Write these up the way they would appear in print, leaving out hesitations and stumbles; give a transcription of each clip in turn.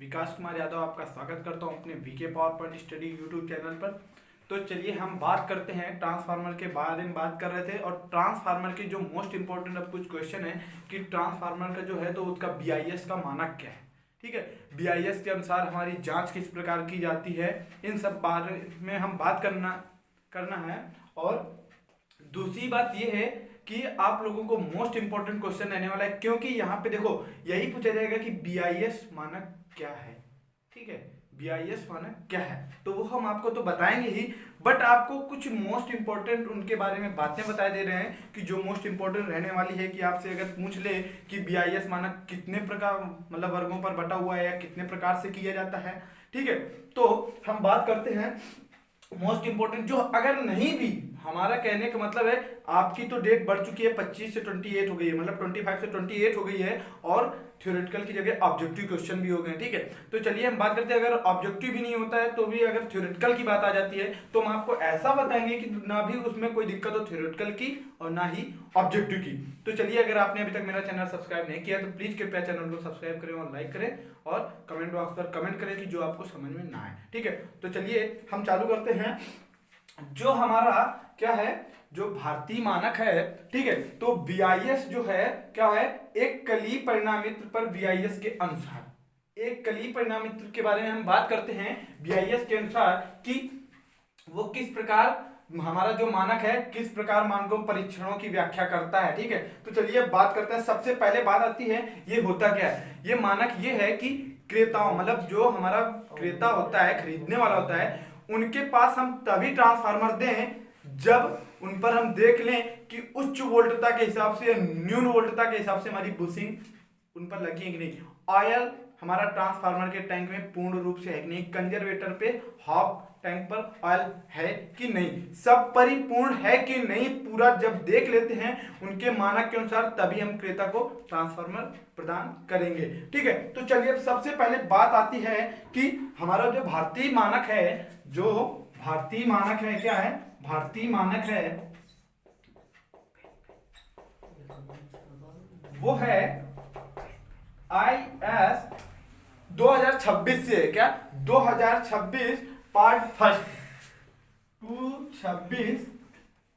विकास कुमार यादव आपका स्वागत करता हूं अपने VK power point study YouTube channel पर। तो चलिए हम बात करते हैं ट्रांसफार्मर के बारे में बात कर रहे थे और ट्रांसफार्मर के जो मोस्ट इंपॉर्टेंट अब कुछ क्वेश्चन है कि ट्रांसफार्मर का जो है तो उसका बीआईएस का मानक क्या है। ठीक है, बीआईएस के अनुसार हमारी जांच किस प्रकार की जाती है, इन सब बारे में हम बात करना है। और दूसरी बात यह है कि आप लोगों को मोस्ट इंपॉर्टेंट क्वेश्चन रहने वाला है, क्योंकि यहाँ पे देखो यही पूछा जाएगा कि बीआईएस मानक क्या है। ठीक है, बीआईएस मानक क्या है तो वो हम आपको तो बताएंगे ही, बट आपको कुछ मोस्ट इंपॉर्टेंट उनके बारे में बातें बता दे रहे हैं कि जो मोस्ट इंपॉर्टेंट रहने वाली है कि आपसे अगर पूछ ले कि बीआईएस मानक कितने प्रकार मतलब वर्गों पर बटा हुआ है या कितने प्रकार से किया जाता है। ठीक है, तो हम बात करते हैं मोस्ट इंपोर्टेंट जो अगर नहीं भी, हमारा कहने का मतलब है आपकी तो डेट बढ़ चुकी है 25 से 28 हो गई है, मतलब 25 से 28 हो गई है और थ्योरेटिकल की जगह ऑब्जेक्टिव क्वेश्चन भी हो गए। ठीक है, तो चलिए हम बात करते हैं अगर ऑब्जेक्टिव भी नहीं होता है तो भी अगर थ्योरेटिकल की बात आ जाती है तो हम आपको ऐसा बताएंगे कि ना भी उसमें कोई दिक्कत हो थ्योरेटिकल की और ना ही ऑब्जेक्टिव की। तो चलिए, अगर आपने अभी तक मेरा चैनल सब्सक्राइब नहीं किया तो प्लीज कृपया चैनल को सब्सक्राइब करें और लाइक करें और कमेंट बॉक्स पर कमेंट करें कि जो आपको समझ में ना आए। ठीक है, तो चलिए हम चालू करते हैं। जो हमारा क्या है, जो भारतीय मानक है, ठीक है, तो बीआईएस जो है क्या है, एक कली परिणामित्र पर बीआईएस के अनुसार, एक कली परिणामित्र के बारे में हम बात करते हैं बीआईएस के अनुसार कि वो किस प्रकार हमारा जो मानक है किस प्रकार मानकों परीक्षणों की व्याख्या करता है। ठीक है, तो चलिए बात करते हैं। सबसे पहले बात आती है ये होता क्या है, ये मानक ये है कि क्रेताओं मतलब जो हमारा क्रेता होता है, खरीदने वाला होता है, उनके पास हम तभी ट्रांसफार्मर दें जब उन पर हम देख लें कि उच्च वोल्टता के हिसाब से न्यून वोल्टता के हिसाब से हमारी बुशिंग उन पर लगी है कि नहीं, ऑयल हमारा ट्रांसफार्मर के टैंक में पूर्ण रूप से है कि नहीं, कंजर्वेटर पे हाफ टैंक पर ऑयल है कि नहीं, सब परिपूर्ण है कि नहीं, पूरा जब देख लेते हैं उनके मानक के अनुसार तभी हम क्रेता को ट्रांसफार्मर प्रदान करेंगे। ठीक है, तो चलिए अब सबसे पहले बात आती है कि हमारा जो भारतीय मानक है, जो भारतीय मानक है क्या है, भारतीय मानक है वो है IS 2026 से क्या 2026 पार्ट फर्स्ट 226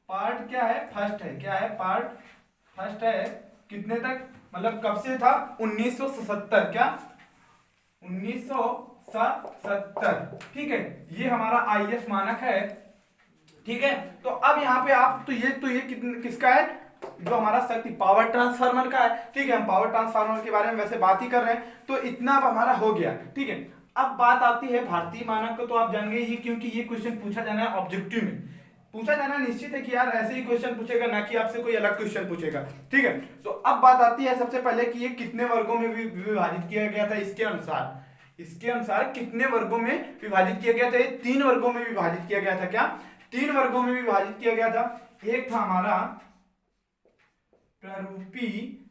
पार्ट क्या है, फर्स्ट है, क्या है, पार्ट फर्स्ट है। कितने तक मतलब कब से था, 1977, क्या 1977। ठीक है, ये हमारा आईएस मानक है। ठीक है, तो अब यहाँ पे आप तो ये किसका है, जो हमारा शक्ति पावर ट्रांसफार्मर का है। ठीक है, हम पावर ट्रांसफार्मर के बारे में वैसे बात ही कर रहे हैं, तो इतना अब हमारा हो गया। ठीक है, अब बात आती है भारतीय मानक को, तो आप जानेंगे ये क्योंकि ये क्वेश्चन पूछा जाना है ऑब्जेक्टिव में, पूछा जाना निश्चित है कि यार ऐसे ही क्वेश्चन पूछेगा, ना कि आपसे कोई अलग क्वेश्चन पूछेगा। ठीक है, तो अब बात आती है सबसे पहले कि ये कितने वर्गों में विभाजित किया गया था, इसके अनुसार कितने वर्गों में विभाजित किया गया था, ये 3 वर्गों में विभाजित किया गया था। क्या 3 वर्गों में विभाजित किया गया था। एक था हमारा प्रारूपी,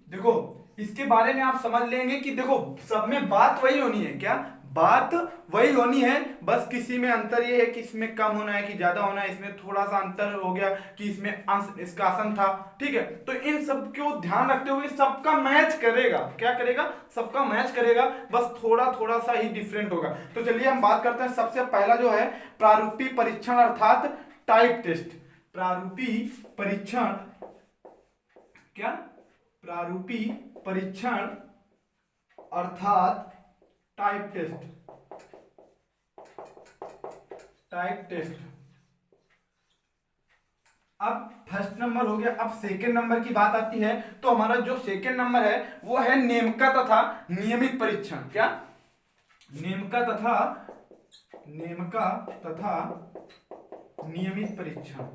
देखो इसके बारे में आप समझ लेंगे कि देखो सब में बात वही होनी है, क्या बात वही होनी है, बस किसी में अंतर ये है कि इसमें कम होना है कि ज्यादा होना है, इसमें थोड़ा सा अंतर हो गया कि इसमें अंश इसका आसन था। ठीक है, तो इन सब को ध्यान रखते हुए सबका मैच करेगा, क्या करेगा, सबका मैच करेगा, बस थोड़ा थोड़ा सा ही डिफरेंट होगा। तो चलिए हम बात करते हैं। सबसे पहला जो है प्रारूपी परीक्षण अर्थात टाइप टेस्ट, प्रारूपी परीक्षण, क्या प्रारूपी परीक्षण अर्थात टाइप टेस्ट। अब फर्स्ट नंबर हो गया, अब सेकेंड नंबर की बात आती है, तो हमारा जो सेकेंड नंबर है वो है नेमका तथा नियमित परीक्षण। क्या नेमका तथा नियमित परीक्षण।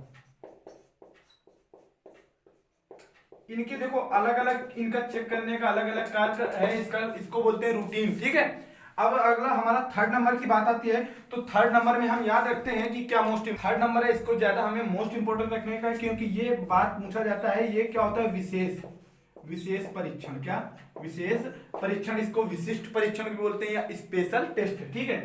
इनके देखो अलग अलग, इनका चेक करने का अलग अलग कार्य है, इसको बोलते हैं रूटीन। ठीक है, अब अगला हमारा थर्ड नंबर की बात आती है, तो थर्ड नंबर में हम याद रखते हैं कि क्या थर्ड नंबर है, इसको ज्यादा हमें मोस्ट इंपोर्टेंट रखने का, क्योंकि ये बात पूछा जाता है, ये क्या होता है, विशेष परीक्षण। क्या विशेष परीक्षण, इसको विशिष्ट परीक्षण भी बोलते हैं या स्पेशल टेस्ट। ठीक है,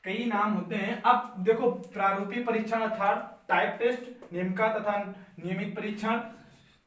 कई नाम होते हैं। अब देखो प्रारूपी परीक्षण अर्थात टाइप टेस्ट, नेमका तथा नियमित परीक्षण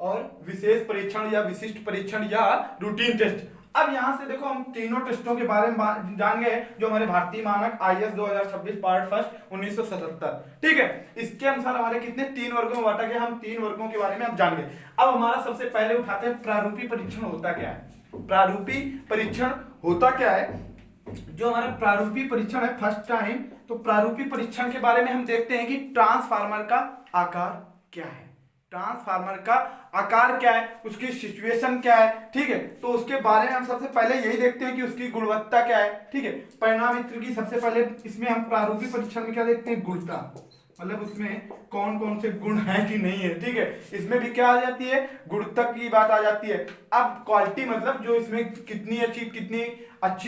और विशेष परीक्षण या विशिष्ट परीक्षण या रूटीन टेस्ट। अब यहाँ से देखो हम तीनों टेस्टों के बारे में जान गए जो हमारे भारतीय मानक IS 2026 पार्ट फर्स्ट 1977, ठीक है। इसके अनुसार हमारे कितने 3 वर्गों में बांटा गया, हम 3 वर्गों के बारे में अब जान गए। अब हमारा सबसे पहले उठाते हैं प्रारूपी परीक्षण होता क्या है। प्रारूपी परीक्षण होता क्या है, जो हमारा प्रारूपी परीक्षण है फर्स्ट टाइम, तो प्रारूपी परीक्षण के बारे में हम देखते हैं कि ट्रांसफार्मर का आकार क्या है, ट्रांसफार्मर का आकार क्या है, उसकी सिचुएशन क्या है, ठीक है। तो उसके बारे में हम सबसे पहले यही देखते हैं कि उसकी गुणवत्ता क्या है, ठीक है। परिणामित्र की सबसे पहले इसमें हम प्रारूपी परीक्षण में क्या देखते हैं, गुणता, मतलब उसमें कौन कौन से गुण है कि नहीं है, ठीक है। इसमें भी क्या आ जाती है, गुणता की बात आ जाती है। अब क्वालिटी मतलब जो इसमें कितनी अच्छी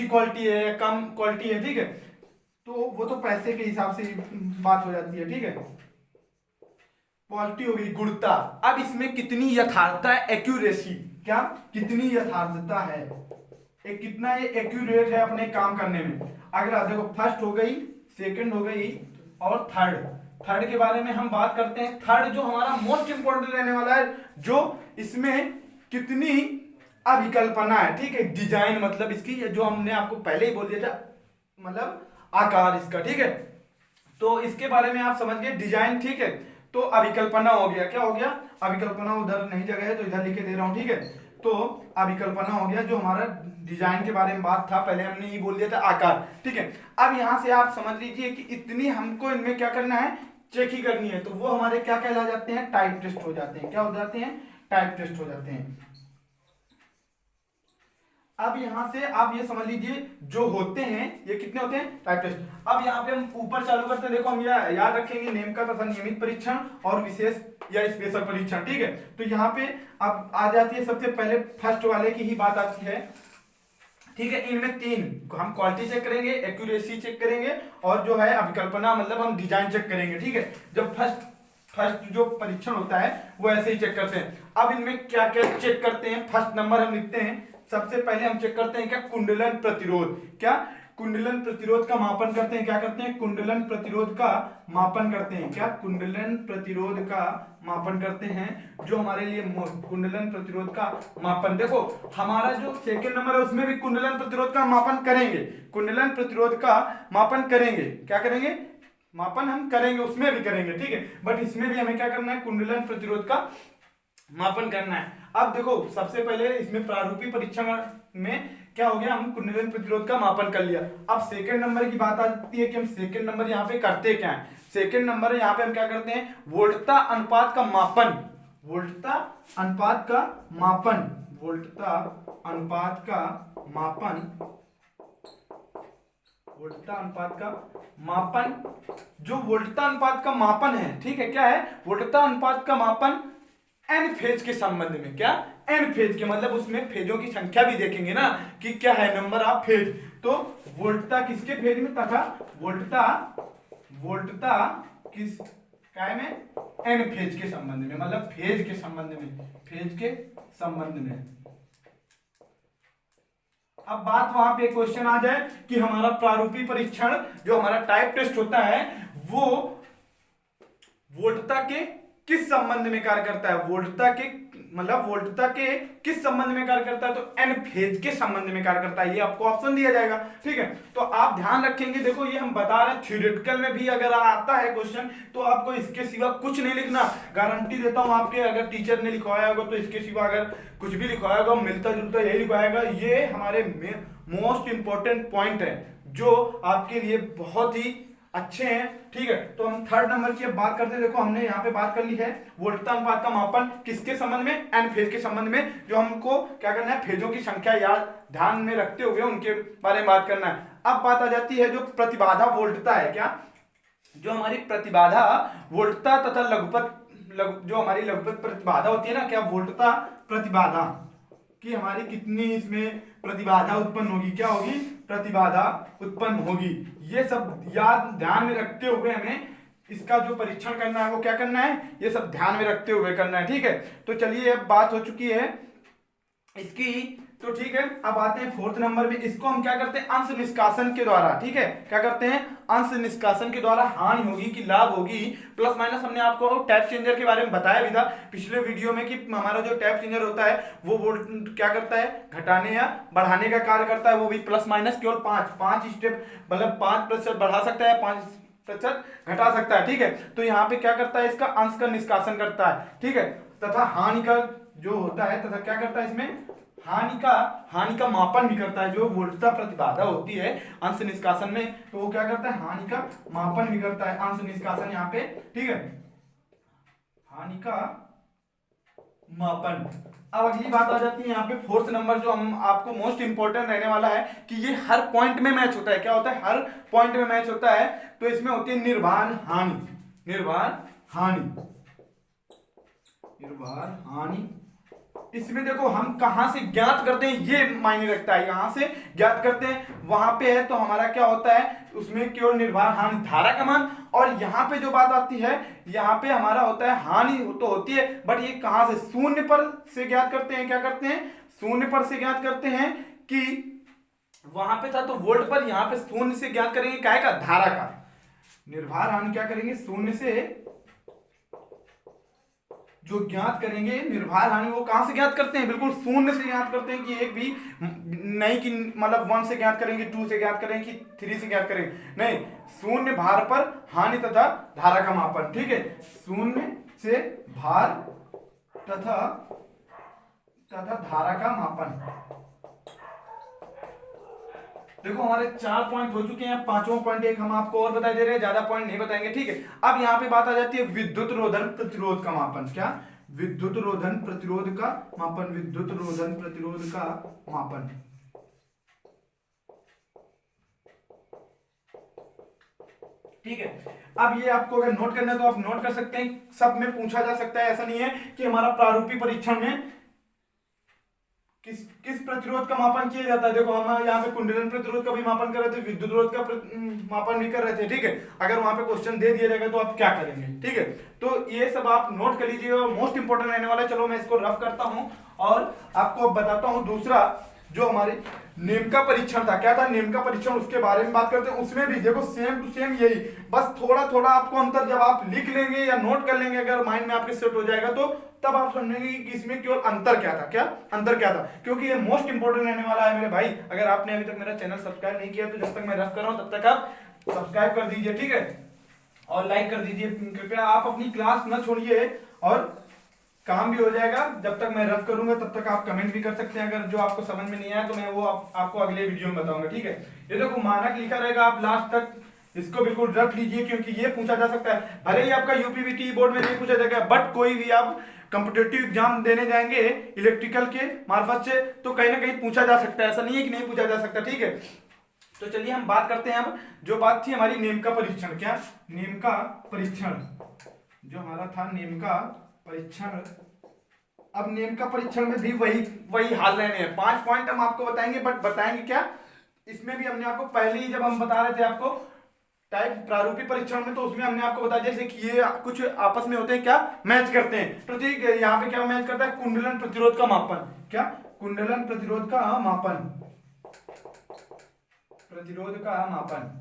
क्वालिटी है या कम क्वालिटी है, ठीक है, तो वो तो पैसे के हिसाब से बात हो जाती है, ठीक है। क्वालिटी हो गई, गुणता। अब इसमें कितनी यथार्थता है, एक्यूरेसी, क्या कितनी यथार्थता है, एक कितना ये एक्यूरेट है अपने काम करने में। अगला देखो फर्स्ट हो गई, सेकंड हो गई और थर्ड के बारे में हम बात करते हैं। थर्ड जो हमारा मोस्ट इंपोर्टेंट रहने वाला है, जो इसमें कितनी अभिकल्पना है, ठीक है। डिजाइन मतलब इसकी जो हमने आपको पहले ही बोल दिया था, मतलब आकार इसका, ठीक है। तो इसके बारे में आप समझ गए, डिजाइन, ठीक है। तो अभिकल्पना हो गया, क्या हो गया, अभिकल्पना उधर नहीं जगह है तो इधर लिखे दे रहा हूं, ठीक है। तो अभिकल्पना हो गया, जो हमारा डिजाइन के बारे में बात था, पहले हमने ये बोल दिया था आकार, ठीक है। अब यहां से आप समझ लीजिए कि इतनी हमको इनमें क्या करना है, चेक ही करनी है, तो वो हमारे क्या कहला जाते हैं, टाइप टेस्ट हो जाते हैं। क्या हो जाते हैं, टाइप टेस्ट हो जाते हैं। अब यहां से आप ये समझ लीजिए जो होते हैं ये कितने होते हैं, टाइप टेस्ट। अब यहाँ पे हम ऊपर चालू करते हैं, देखो हम याद रखेंगे नेम का तथा नियमित परीक्षण और विशेष या स्पेशल परीक्षण, ठीक है। तो यहाँ पे अब आ जाती है सबसे पहले फर्स्ट वाले की ही बात आती है, ठीक है। इनमें 3 हम क्वालिटी चेक करेंगे, एक्यूरेसी चेक करेंगे और जो है अभिकल्पना मतलब हम डिजाइन चेक करेंगे, ठीक है। जब फर्स्ट जो परीक्षण होता है वो ऐसे ही चेक करते हैं। अब इनमें क्या क्या चेक करते हैं, फर्स्ट नंबर हम लिखते हैं, सबसे पहले हम चेक करते हैं क्या, कुंडलन प्रतिरोध। क्या कुंडलन प्रतिरोध का मापन करते हैं, क्या करते हैं, कुंडलन प्रतिरोध का मापन करते हैं। क्या कुंडलन प्रतिरोध का मापन करते हैं, जो हमारे लिए कुंडलन प्रतिरोध का मापन, देखो हमारा जो सेकंड नंबर है उसमें भी कुंडलन प्रतिरोध का मापन करेंगे, कुंडलन प्रतिरोध का मापन करेंगे, क्या करेंगे, मापन हम करेंगे, उसमें भी करेंगे, ठीक है। बट इसमें भी हमें क्या करना है, कुंडलन प्रतिरोध का मापन करना है। अब देखो सबसे पहले इसमें प्रारूपी परीक्षण में क्या हो गया, हम कुंडलन प्रतिरोध का मापन कर लिया। अब सेकंड नंबर की बात आती है कि हम सेकंड नंबर यहाँ पे करते क्या है, सेकंड नंबर यहाँ पे हम क्या करते हैं, वोल्टता अनुपात का मापन, वोल्टता अनुपात का मापन, वोल्टता अनुपात का मापन, वोल्टता अनुपात का मापन। जो वोल्टता अनुपात का मापन है, ठीक है, क्या है, वोल्टता अनुपात का मापन एन फेज के संबंध में, क्या एन फेज के, मतलब उसमें फेजों की संख्या भी देखेंगे ना कि क्या है, नंबर ऑफ फेज। तो वोल्टता किसके फेज में तथा वोल्टता किस काय में, एन फेज के संबंध में, मतलब फेज के संबंध में, फेज के संबंध में। अब बात वहां पे क्वेश्चन आ जाए कि हमारा प्रारूपी परीक्षण जो हमारा टाइप टेस्ट होता है वो वोल्टता के किस संबंध में कार्य करता है, वोल्टता के मतलब वोल्टता के किस संबंध में कार्य करता है, तो एन फेज के संबंध में कार्य करता है। ये आपको ऑप्शन दिया जाएगा, ठीक है। तो आप ध्यान रखेंगे, देखो ये हम बता रहे हैं, थ्योरेटिकल में भी अगर आता है क्वेश्चन तो आपको इसके सिवा कुछ नहीं लिखना, गारंटी देता हूं आपके, अगर टीचर ने लिखवाया होगा तो इसके सिवा अगर कुछ भी लिखवाया होगा मिलता जुलता यही लिखवाएगा। ये हमारे मोस्ट इंपॉर्टेंट पॉइंट है जो आपके लिए बहुत ही अच्छे हैं, ठीक है। तो हम थर्ड नंबर की अब बात करते हैं, देखो हमने यहाँ पे बात कर ली है वोल्टता अनुपात का मापन किसके संबंध में, एन फेज के संबंध में, जो हमको क्या करना है, फेजों की संख्या याद ध्यान में रखते हुए उनके बारे में बात करना है। अब बात आ जाती है जो प्रतिबाधा वोल्टता है, क्या जो हमारी प्रतिबाधा वोल्टता तथा लघुपथ जो हमारी लघुपथ प्रतिबाधा होती है ना, क्या वोल्टता प्रतिबाधा कि हमारी कितनी इसमें प्रतिबाधा उत्पन्न होगी, क्या होगी, प्रतिबाधा उत्पन्न होगी। ये सब याद ध्यान में रखते हुए हमें इसका जो परीक्षण करना है वो क्या करना है, ये सब ध्यान में रखते हुए करना है, ठीक है। तो चलिए अब बात हो चुकी है इसकी तो ठीक है, अब आते हैं फोर्थ नंबर में। इसको हम क्या करते हैं, अंश निष्कासन के द्वारा, ठीक है, क्या करते हैं, अंश निष्कासन के द्वारा हानि होगी कि लाभ होगी, प्लस माइनस। हमने आपको टैप चेंजर के बारे में बताया भी था पिछले वीडियो में कि हमारा जो टैप चेंजर होता है वो वोल्ट क्या करता है, घटाने या बढ़ाने का कार्य करता है, वो भी प्लस माइनस केवल 5 स्टेप, मतलब 5% बढ़ा सकता है, 5% घटा सकता है, ठीक है। तो यहाँ पे क्या करता है, इसका अंश का निष्कासन करता है, ठीक है, तथा हानि का जो होता है, तथा क्या करता है इसमें, हानि का मापन भी करता है। जो वोल्टता प्रतिबाधा होती है अंश निष्कासन में, तो वो क्या करता है, हानि का मापन भी करता है अंश निष्कासन यहाँ पे, ठीक है, हानि का मापन। अब अगली बात आ जाती है यहाँ पे फोर्थ नंबर, जो हम आपको मोस्ट इंपोर्टेंट रहने वाला है कि ये हर पॉइंट में मैच होता है। क्या होता है, हर पॉइंट में मैच होता है। तो इसमें होती है निर्वाण हानि, निर्वाण हानि, निर्वाण हानि। इसमें देखो हम कहां से ज्ञात करते हैं ये मायने रखता है, यहां से ज्ञात करते हैं, वहां पे है तो हमारा क्या होता है, उसमें केवल निर्वाण हानि धारा का मान। और यहाँ पे जो बात आती है, यहाँ पे हमारा होता है हानि तो होती है, बट ये कहां से, शून्य पर से ज्ञात करते हैं। क्या करते हैं, शून्य पर से ज्ञात करते हैं कि वहां पे था तो वोल्ट पर, यहाँ पे शून्य से ज्ञात करेंगे क्या का, धारा का। निर्वाण हानि क्या करेंगे, शून्य से जो ज्ञात करेंगे निर्वाण हानि, वो कहां से ज्ञात करते हैं, बिल्कुल शून्य से ज्ञात करते हैं कि एक भी नहीं कि मतलब 1 से ज्ञात करेंगे, 2 से ज्ञात करेंगे कि 3 से ज्ञात करेंगे, नहीं, शून्य भार पर हानि तथा धारा का मापन, ठीक है, शून्य से भार तथा धारा का मापन। देखो हमारे 4 पॉइंट हो चुके हैं, 5वां पॉइंट एक हम आपको और बता दे रहे हैं, ज्यादा पॉइंट नहीं बताएंगे, ठीक है। अब यहाँ पे बात आ जाती है विद्युत रोधन प्रतिरोध का मापन। क्या, विद्युत रोधन प्रतिरोध का मापन, विद्युत रोधन प्रतिरोध का मापन। ठीक है, अब ये आपको अगर नोट करना है तो आप नोट कर सकते हैं, सब में पूछा जा सकता है, ऐसा नहीं है कि हमारा प्रारूपी परीक्षण में किस प्रतिरोध का मापन किया जाता है। देखो हम यहाँ पे कुंडलन प्रतिरोध का भी मापन कर रहे थे, विद्युत रोध का मापन भी कर रहे थे, ठीक है। अगर वहां पे क्वेश्चन दे दिया जाएगा तो आप क्या करेंगे, ठीक है। तो ये सब आप नोट कर लीजिए, मोस्ट इंपोर्टेंट रहने वाला है। चलो मैं इसको रफ करता हूँ और आपको बताता हूँ। दूसरा जो हमारे नेम का परीक्षण था, क्या था नेम का परीक्षण, उसके बारे में बात करते हैं। उसमें भी देखो सेम टू सेम यही, बस थोड़ा थोड़ा आपको अंतर जब आप लिख लेंगे या नोट कर लेंगे, अगर माइंड में आपके सेट हो जाएगा तो तब आप समझेंगे कि इसमें केवल अंतर क्या था, क्या अंतर क्या था, क्योंकि ये मोस्ट इंपोर्टेंट रहने वाला है मेरे भाई। अगर आपने अभी तक मेरा चैनल सब्सक्राइब नहीं किया तो जब तक मैं रफ कर रहा हूं तब तक आप सब्सक्राइब कर दीजिए, ठीक है, और लाइक कर दीजिए। कृपया आप अपनी क्लास न छोड़िए और काम भी हो जाएगा। जब तक मैं रफ करूंगा तब तक आप कमेंट भी कर सकते हैं, अगर जो आपको समझ में नहीं आया तो मैं वो आपको अगले वीडियो में बताऊंगा, ठीक है। ये देखो मानक लिखा रहेगा, आप लास्ट तक इसको बिल्कुल रख लीजिए, क्योंकि ये पूछा जा सकता है। भले ही आपका यूपीवीटी बोर्ड में नहीं पूछा जाएगा, बट कोई भी आप कॉम्पिटिटिव एग्जाम देने जाएंगे इलेक्ट्रिकल के मार्फत से तो कहीं ना कहीं पूछा जा सकता है, ऐसा नहीं है कि नहीं पूछा जा सकता, ठीक है। तो चलिए हम बात करते हैं। अब जो बात थी हमारी नेम का परीक्षण, क्या नेम का परीक्षण जो हमारा था, नेम का परीक्षण। अब नेम का परीक्षण में भी वही हाल रहने हैं। 5 पॉइंट हम आपको बताएंगे, बट बताएंगे क्या, इसमें भी हमने आपको पहले ही जब हम बता रहे थे आपको टाइप प्रारूपिक परीक्षण में, तो उसमें हमने आपको बताया जैसे कि ये कुछ आपस में होते हैं, क्या मैच करते हैं। तो ठीक है, यहाँ पे क्या मैच करता है, कुंडलन प्रतिरोध का मापन। क्या, कुंडलन प्रतिरोध का मापन, प्रतिरोध का मापन।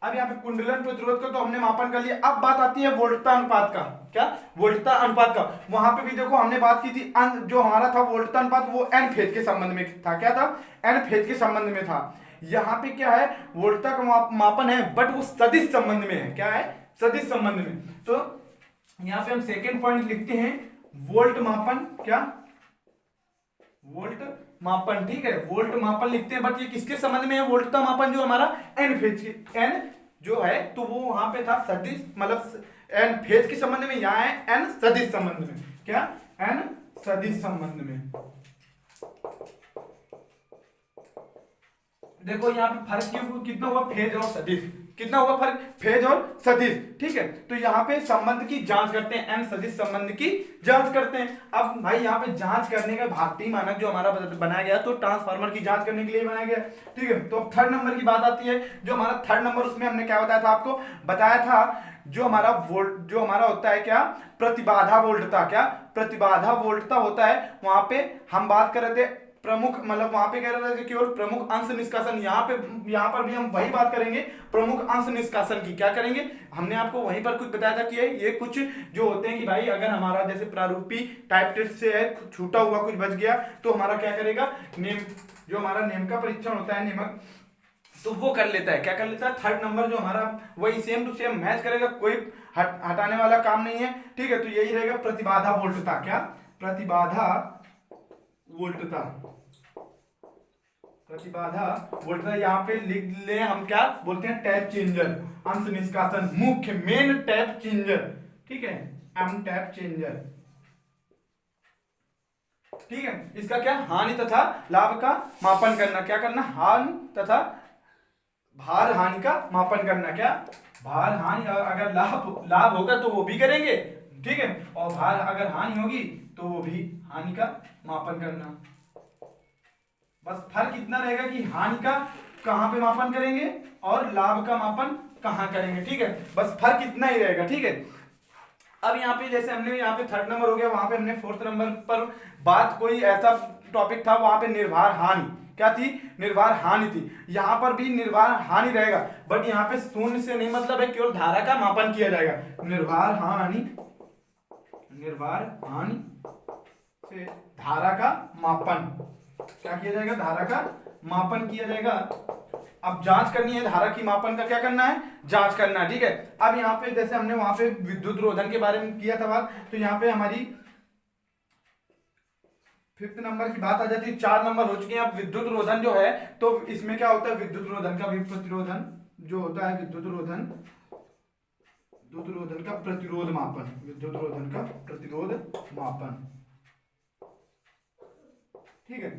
अब यहाँ पे कुंडलन प्रतिरोध का तो हमने मापन कर लिया। अब बात आती है वोल्टता अनुपात का। क्या, वोल्टता अनुपात का। वहां पे भी देखो हमने बात की थी, जो हमारा था वोल्टता अनुपात वो एन फेज के संबंध में था। क्या था, एन फेज के संबंध में था। यहाँ पे क्या है, वोल्टता का मापन है, बट वो सदिश संबंध में है। क्या है, सदिश संबंध में। तो यहाँ पे हम सेकेंड पॉइंट लिखते हैं, वोल्ट मापन। क्या, वोल्ट मापन, ठीक है, वोल्ट मापन लिखते हैं, बट ये किसके संबंध में है, वोल्टता मापन जो हमारा एन फेज, एन जो है तो वो वहां पे था सदिश, मतलब एन फेज के संबंध में, यहाँ है एन सदिश संबंध में। क्या, एन सदिश संबंध में। देखो यहाँ पे फर्क कितना हुआ, फेज और सदिश। कितना हुआ फर्क, फेज और सदिश, ठीक है। तो यहाँ पे संबंध की जांच करते हैं, एंड सदिश संबंध की जांच करते हैं। अब भाई यहाँ पे जांच करने का भारतीय मानक जो हमारा बनाया गया, तो ट्रांसफार्मर की जांच करने के लिए बनाया गया, ठीक है। तो अब थर्ड नंबर की बात आती है, जो हमारा थर्ड नंबर, उसमें हमने क्या बताया था आपको, बताया था जो हमारा वोल्ट, जो हमारा होता है क्या, प्रतिबाधा वोल्टता, क्या प्रतिबाधा वोल्टता होता है, वहां पे हम बात कर रहे थे प्रमुख, मतलब वहां पे कह रहे थे केवल प्रमुख अंश निष्कासन, यहाँ पर भी हम वही बात करेंगे, प्रमुख अंश निष्कासन की क्या करेंगे। हमने आपको वहीं पर कुछ बताया था कि ये कुछ जो होते हैं कि भाई अगर हमारा जैसे प्रारूपी टाइप टेस्ट से है, छूटा हुआ कुछ बच गया, तो हमारा क्या करेगा, नेम, जो हमारा नेम का परीक्षण होता है, नेमक, तो वो कर लेता है, क्या कर लेता है, थर्ड नंबर जो हमारा वही सेम टू सेम मैच करेगा, कोई हटाने वाला काम नहीं है, ठीक है। तो यही रहेगा प्रतिबाधा वोल्टता, क्या प्रतिबाधा वोल्टता, प्रतिबाधा वोल्टता। यहाँ पे लिख ले हम, क्या बोलते हैं, टैप चेंजर, अंश निष्कासन, मुख्य मेन टैप चेंजर, ठीक है, एम टैप चेंजर, ठीक है। इसका क्या, हानि तथा लाभ का मापन करना, क्या करना, हानि तथा भार हानि का मापन करना, क्या भार हानि, अगर लाभ होगा तो वो भी करेंगे, ठीक है, और भार अगर हानि होगी तो वो भी हानि का मापन करना। बस फर्क इतना रहेगा कि हानि का कहां पे मापन करेंगे और लाभ का मापन कहां करेंगे, ठीक है, बस फर्क इतना ही रहेगा, ठीक है। अब यहाँ पे जैसे हमने यहाँ पे थर्ड नंबर हो गया, वहां पे हमने फोर्थ नंबर पर बात, कोई ऐसा टॉपिक था वहां पे निर्भर हानि, क्या थी, निर्भर हानि थी। यहाँ पर भी निर्भर हानि रहेगा, बट यहाँ पे शून्य से नहीं मतलब है, केवल धारा का मापन किया जाएगा। निर्भर हानि से धारा का मापन, क्या किया जाएगा, धारा का मापन किया जाएगा। अब जांच करनी है, धारा की मापन का क्या करना है, जांच करना है, ठीक है। अब यहाँ पे जैसे हमने वहां पे विद्युत रोधन के बारे में किया था बात, तो यहाँ पे हमारी फिफ्थ नंबर की बात आ जाती है, 4 नंबर हो चुके हैं। अब विद्युत रोधन जो है, तो इसमें क्या होता है, विद्युत रोधन का भी प्रतिरोधन जो होता है, विद्युत रोधन का प्रतिरोध मापन, विद्युत रोधन का प्रतिरोध मापन, ठीक है।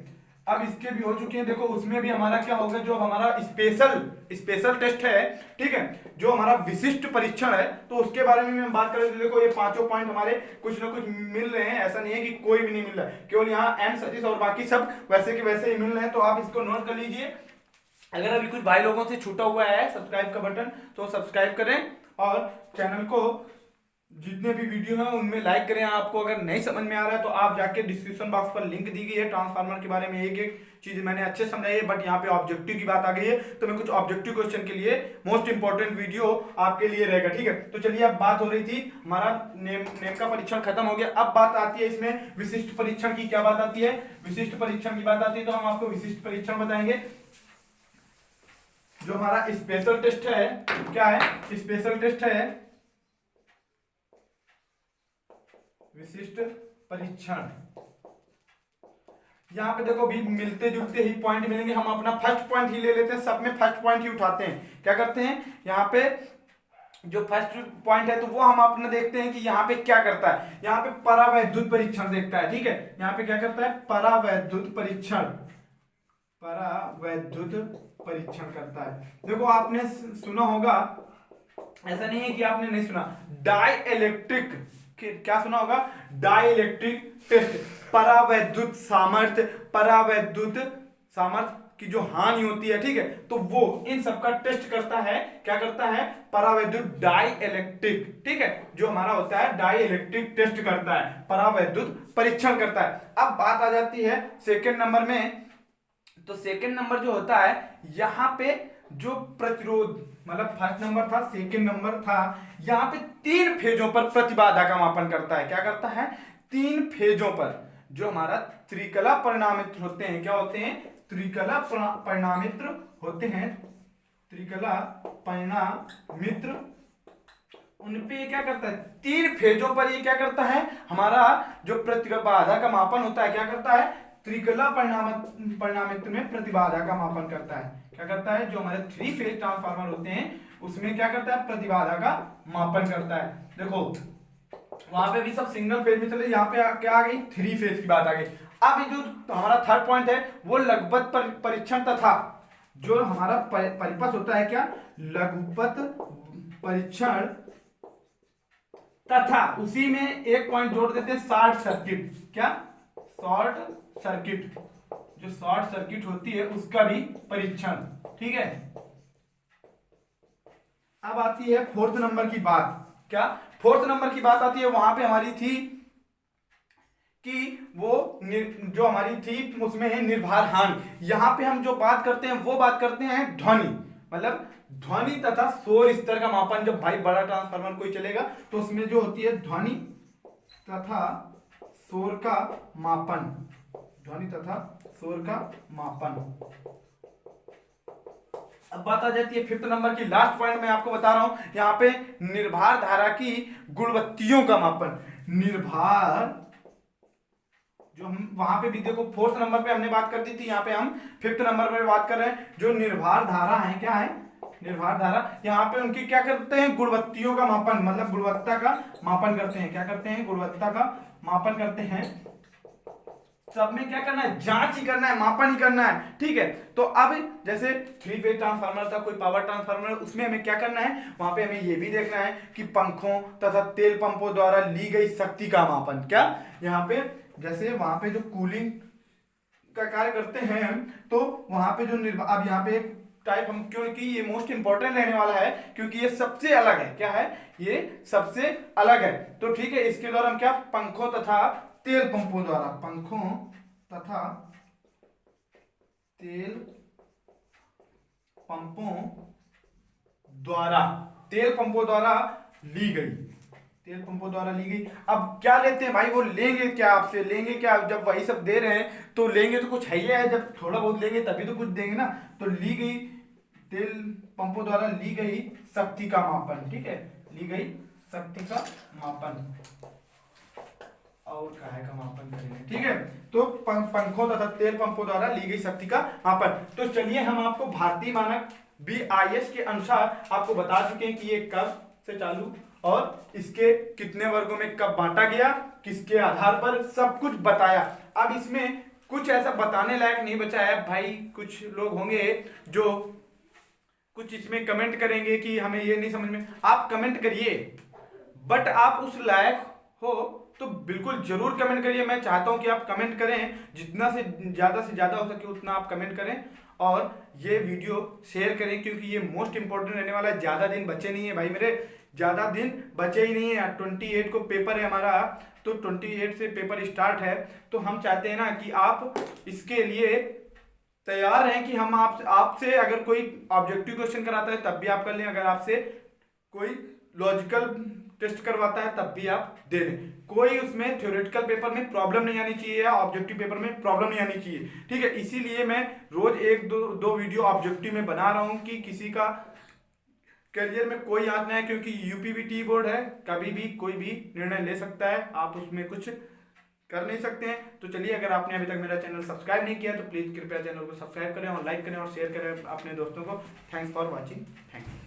अब इसके भी हो चुके हैं, देखो उसमें भी हमारा क्या होगा, जो हमारा स्पेशल टेस्ट है, ठीक है, जो हमारा विशिष्ट परीक्षण है, तो उसके बारे में हम बात करें तो देखो ये पांचों पॉइंट हमारे कुछ ना कुछ मिल रहे हैं, ऐसा नहीं है कि कोई भी नहीं मिल रहा है, केवल यहाँ एंड सतीश और बाकी सब वैसे के वैसे ही मिल रहे हैं। तो आप इसको नोट कर लीजिए। अगर अभी कुछ भाई लोगों से छूटा हुआ है सब्सक्राइब का बटन, तो सब्सक्राइब करें और चैनल को जितने भी वीडियो हैं उनमें लाइक करें। आपको अगर नहीं समझ में आ रहा है तो आप जाके डिस्क्रिप्शन बॉक्स पर लिंक दी गई है, ट्रांसफार्मर के बारे में एक एक चीज मैंने अच्छे समझाई है, बट यहाँ पे ऑब्जेक्टिव की बात आ गई है, तो मैं कुछ ऑब्जेक्टिव क्वेश्चन के लिए मोस्ट इंपॉर्टेंट वीडियो आपके लिए रहेगा, ठीक है। तो चलिए, अब बात हो रही थी, हमारा नेम का परीक्षण खत्म हो गया। अब बात आती है इसमें विशिष्ट परीक्षण की, क्या बात आती है, विशिष्ट परीक्षण की बात आती है। तो हम आपको विशिष्ट परीक्षण बताएंगे। जो हमारा स्पेशल टेस्ट है, क्या है, स्पेशल टेस्ट है विशिष्ट परीक्षण। यहाँ पे देखो भी मिलते जुलते ही पॉइंट मिलेंगे, हम अपना फर्स्ट पॉइंट ही ले लेते हैं, सब में फर्स्ट पॉइंट ही उठाते हैं। क्या करते हैं, यहाँ पे जो फर्स्ट पॉइंट है तो वो हम अपना देखते हैं कि यहाँ पे क्या करता है। यहाँ पे परावैद्युत परीक्षण देखता है, ठीक है। यहाँ पे क्या करता है, परावैद्युत परीक्षण, परावैद्युत परीक्षण करता है। देखो आपने सुना होगा, ऐसा नहीं है कि आपने नहीं सुना, डाइलेक्ट्रिक, क्या सुना होगा, डाइलेक्ट्रिक टेस्ट, परावैद्युत सामर्थ्य, परावैद्युत सामर्थ्य की जो हानि होती है, ठीक है, तो वो इन सब का टेस्ट करता है। क्या करता है, परावैद्युत डाइलेक्ट्रिक, ठीक है, जो हमारा होता है डाइलेक्ट्रिक टेस्ट करता है, परावैद्युत परीक्षण करता है। अब बात आ जाती है सेकेंड नंबर में। तो सेकेंड नंबर जो होता है, यहां पे जो प्रतिरोध, मतलब फर्स्ट नंबर था, सेकेंड नंबर था, यहां पे 3 फेजों पर प्रतिबाधा का मापन करता है। क्या करता है, 3 फेजों पर, जो हमारा त्रिकला परिणामित्र होते हैं, क्या होते हैं, त्रिकला परिणामित्र होते हैं, त्रिकला परिणामित्र, उनपे ये क्या करता है, 3 फेजों पर ये क्या करता है, हमारा जो प्रतिबाधा का मापन होता है, क्या करता है, त्रिकला परिणामित्र में प्रतिबाधा का मापन करता है। क्या करता है, जो हमारे 3 फेज ट्रांसफार्मर होते हैं उसमें क्या करता है, प्रतिबाधा का मापन करता है। देखो वहां पे भी सब सिंगल फेज में चले, यहाँ पे क्या आ गई, 3 फेज की बात आ गई। अब ये जो हमारा थर्ड पॉइंट है वो लगभग परीक्षण तथा जो हमारा परिपथ होता है क्या, लघुपथ परीक्षण, तथा उसी में एक पॉइंट जोड़ देते हैं शॉर्ट सर्किट। क्या, शॉर्ट सर्किट, जो शॉर्ट सर्किट होती है उसका भी परीक्षण। ठीक है, अब आती है फोर्थ नंबर की बात। क्या, फोर्थ नंबर की बात आती है, वहां पे हमारी थी कि वो जो हमारी थी उसमें है निर्भार हानि। यहां पे हम जो बात करते हैं वो बात करते हैं ध्वनि, मतलब ध्वनि तथा शोर स्तर का मापन। जब भाई बड़ा ट्रांसफार्मर कोई चलेगा तो उसमें जो होती है ध्वनि तथा शोर का मापन, ध्वनि तथा शोर का मापन। अब बात आ जाती है फिफ्थ नंबर की, लास्ट पॉइंट मैं आपको बता रहा हूं, यहां पे निर्भार धारा की गुणवत्तियों का मापन। निर्भार, जो हम वहां पे भी देखो फोर्थ नंबर पे हमने बात कर दी थी, यहाँ पे हम फिफ्थ नंबर पे बात कर रहे हैं। जो निर्भार धारा है, क्या है, निर्भार धारा, यहाँ पे उनकी क्या करते हैं, गुणवत्तियों का मापन, मतलब गुणवत्ता का मापन करते हैं। क्या करते हैं, गुणवत्ता का मापन करते हैं। सब में क्या करना है, जांच ही करना है, मापन ही करना है। ठीक है, तो अब जैसे 3 फेज ट्रांसफार्मर था, कोई पावर ट्रांसफार्मर, उसमें हमें क्या करना है, वहां पे हमें ये भी देखना है कि पंखों तथा तेल पंपों द्वारा ली गई शक्ति का मापन। क्या, यहाँ पे जैसे वहां पे जो कूलिंग का कार्य करते हैं तो वहां पे जो अब यहाँ पे एक टाइप हम, क्योंकि ये मोस्ट इंपॉर्टेंट रहने वाला है, क्योंकि ये सबसे अलग है। क्या है, ये सबसे अलग है। तो ठीक है, इसके द्वारा हम क्या, पंखों तथा तेल पंपों द्वारा, पंखों तथा तेल पंपों द्वारा, तेल पंपों द्वारा ली गई, तेल पंपों द्वारा ली गई। अब क्या लेते हैं भाई, वो लेंगे क्या, आपसे लेंगे क्या, जब वही सब दे रहे हैं तो लेंगे तो कुछ है ही है, जब थोड़ा बहुत लेंगे तभी तो कुछ देंगे ना। तो ली गई, तेल पंपों द्वारा ली गई शक्ति का मापन। ठीक है, ली गई शक्ति का मापन, और काहे का मापन करेंगे। ठीक है, तो पंखों तथा तेल पंपों द्वारा ली गई शक्ति का मापन। तो चलिए हम आपको भारतीय मानक BIS के अनुसार आपको बता चुके हैं कि ये कब से चालू और इसके कितने वर्गों में कब बांटा गया, किसके आधार पर, सब कुछ बताया। अब इसमें कुछ ऐसा बताने लायक नहीं बचा है भाई। कुछ लोग होंगे जो कुछ इसमें कमेंट करेंगे कि हमें ये नहीं समझ में। आप कमेंट करिए, बट आप उस लायक हो तो बिल्कुल जरूर कमेंट करिए। मैं चाहता हूं कि आप कमेंट करें, जितना से ज्यादा हो सके उतना आप कमेंट करें और ये वीडियो शेयर करें, क्योंकि ये मोस्ट इंपॉर्टेंट रहने वाला है। ज्यादा दिन बचे नहीं है भाई मेरे, ज्यादा दिन बचे ही नहीं है। 28 को पेपर है हमारा, तो 28 से पेपर स्टार्ट है। तो हम चाहते हैं ना कि आप इसके लिए तैयार हैं कि हम आपसे अगर कोई ऑब्जेक्टिव क्वेश्चन कराता है तब भी आप कर लें, अगर आपसे कोई लॉजिकल टेस्ट करवाता है तब भी आप दे दें। कोई उसमें थ्योरेटिकल पेपर में प्रॉब्लम नहीं आनी चाहिए या ऑब्जेक्टिव पेपर में प्रॉब्लम नहीं आनी चाहिए। ठीक है, इसीलिए मैं रोज एक दो वीडियो ऑब्जेक्टिव में बना रहा हूं कि किसी का करियर में कोई आंच ना है, क्योंकि UPBT बोर्ड है, कभी भी कोई भी निर्णय ले सकता है, आप उसमें कुछ कर नहीं सकते हैं। तो चलिए, अगर आपने अभी तक मेरा चैनल सब्सक्राइब नहीं किया तो प्लीज कृपया चैनल को सब्सक्राइब करें और लाइक करें और शेयर करें अपने दोस्तों को। Thanks for watching, thank you.